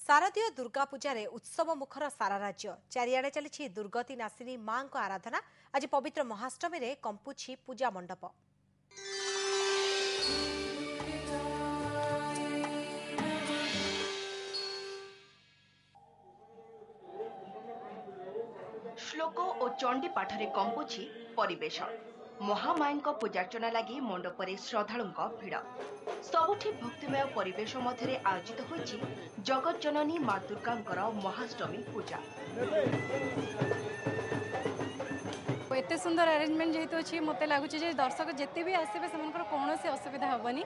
शारदीय दुर्गा पूजा रे उत्सव मुखर सारा राज्य चारिआडे चली दुर्गति नासिनी मां को आराधना। आज पवित्र महाअष्टमी रे कंपुछि पूजा मंडप। श्लोक और चंडी पाठरे कंपुछि परिवेश। महामायीक पूजार्चना लगी मंडपरे श्रद्धालुंक भिड़। सबुठी भक्तिमय परिवेश मध्य आयोजित होइछि जगत जननी मां दुर्गांकर महाअष्टमी पूजा। एते सुंदर अरेंजमेंट जेहेतु अच्छी मत लगुच दर्शक जिते भी आसवे से कौन असुविधा हेनी।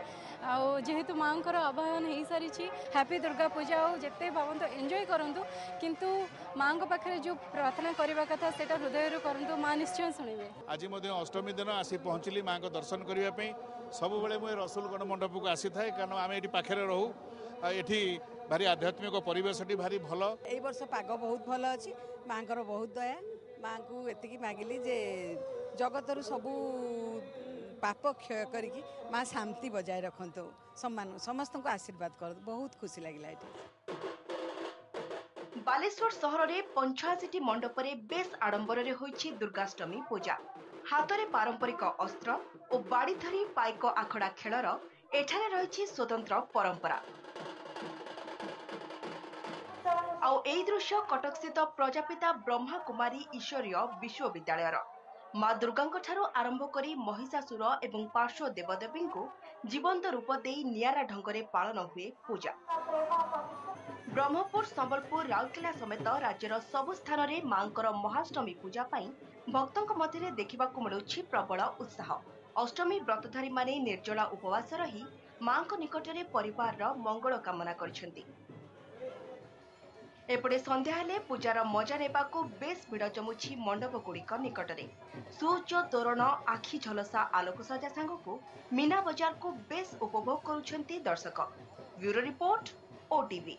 जेहेतु माँ आवाहन हो सारी हैप्पी दुर्गा पूजा और जिते भावत एंजॉय करूँ किंतु माँ पाखे जो प्रार्थना करने कथा से हृदय करूँ माँ निश्चय शुणे। आज अष्टमी दिन आसी पहुँचली माँ को दर्शन करने सब बड़े मुझे रसुलगढ़ मंडप को आसी थाए कारण आम ये पाखे रहू ये भारी आध्यात्मिक परिवेश भारी भल। ए वर्ष पाग बहुत भल अच्छी माँ बहुत दया माँ को एति मागिली जे जगतर सबू पाप क्षय करी माँ शांति बजाय रखु सम्मान समस्त को आशीर्वाद कर बहुत खुशी लगे। बालेश्वर सहर में 85टी मंडपरे बेस आडंबर रे होइछि दुर्गाष्टमी पूजा। हाथ में पारंपरिक अस्त्र और बाड़ी धरी पाइक आखड़ा खेलर एठारे रहिछि स्वतंत्र परंपरा। आउ एई दृश्य कटक स्थित प्रजापिता ब्रह्मा कुमारी ईश्वरीय विश्वविद्यालय मां दुर्गांक ठारू आरंभ करी महिषासुर एवं पार्श्व देवदेवी को जीवंत रूप देई नियारा ढंगरे पालन हुए पूजा। ब्रह्मपुर संबलपुर राउरकेला समेत राज्यर सबु स्थान में मांकर महाअष्टमी पूजा पाई भक्तों मध्य देखा मिलुछि प्रबल उत्साह। अष्टमी व्रतधारी माने निर्जला उपवास रही मां निकटरे परिवार मंगल कामना करछन्ति। एपटे संध्या हेले पूजार मजा नेबाकू बेस भिड़ जमुछि मंडपगुड़िक निकटरे। सुउच्च तोरण आखि झलसा आलोकसजा सांगकू मीना बजार को बेस उपभोग करुछन्ति दर्शक। Bureau report, OTV.